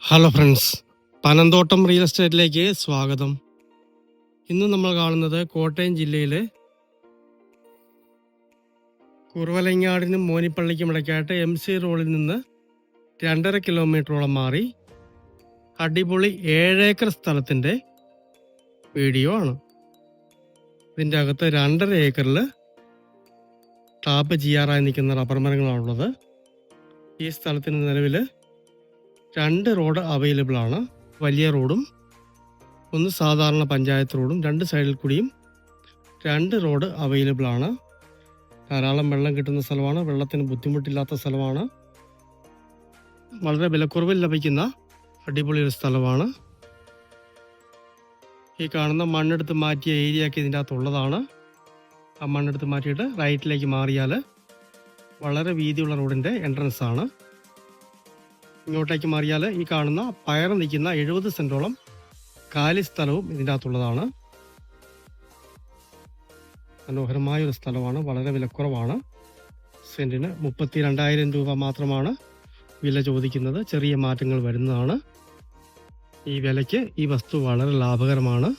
Hello friends, Panamthottam real എസ്റ്റേറ്റിലേക്ക് സ്വാഗതം. ഇന്ന് നമ്മൾ കാണുന്നത് കോട്ടയം ജില്ലയിലെ കുറവലങ്ങാടിനും മോനിപ്പള്ളിക്കും ഇടയ്ക്കായിട്ട് MC റോഡിൽ നിന്ന് 2.5 കിലോമീറ്ററോളം മാറി അടിപൊളി 7 ഏക്കർ സ്ഥലത്തിൻ്റെ വീഡിയോ ആണ്. ഇതിൻ്റെ അകത്ത് 2.5 ഏക്കറിൽ ടാപ്പ് ചെയ്യാറായി നിൽക്കുന്ന റബ്ബർ മരങ്ങളാണുള്ളത്. ഈ സ്ഥലത്തിന് നിലവിൽ 2 റോഡ് അവൈലബിൾ ആണ്. വലിയ റോഡും ഒന്ന് സാധാരണ പഞ്ചായത്ത് റോഡും, 2 സൈഡിൽ കൂടിയും 2 റോഡ് അവൈലബിൾ ആണ്. ധാരാളം വെള്ളം കിട്ടുന്ന സ്ഥലമാണ്, വെള്ളത്തിന് ബുദ്ധിമുട്ടില്ലാത്ത സ്ഥലമാണ്, വളരെ വിലക്കുറവിൽ ലഭിക്കുന്ന അടിപൊളി ഒരു സ്ഥലമാണ്. ഈ കാണുന്ന മണ്ണെടുത്ത് മാറ്റിയ ഏരിയയൊക്കെ ഇതിൻ്റെ അകത്തുള്ളതാണ്. ആ മണ്ണെടുത്ത് മാറ്റിയിട്ട് റൈറ്റിലേക്ക് മാറിയാൽ വളരെ വീതിയുള്ള റോഡിൻ്റെ എൻട്രൻസ് ആണ്. ഇങ്ങോട്ടേക്ക് മാറിയാൽ ഈ കാണുന്ന പയർ നിൽക്കുന്ന 70 സെൻറ്റോളം കാലി സ്ഥലവും ഇതിൻ്റെ അകത്തുള്ളതാണ്. മനോഹരമായൊരു സ്ഥലമാണ്, വളരെ വിലക്കുറവാണ്. സെൻറ്റിന് 32,000 രൂപ മാത്രമാണ് വില ചോദിക്കുന്നത്. ചെറിയ മാറ്റങ്ങൾ വരുന്നതാണ്. ഈ വിലയ്ക്ക് ഈ വസ്തു വളരെ ലാഭകരമാണ്.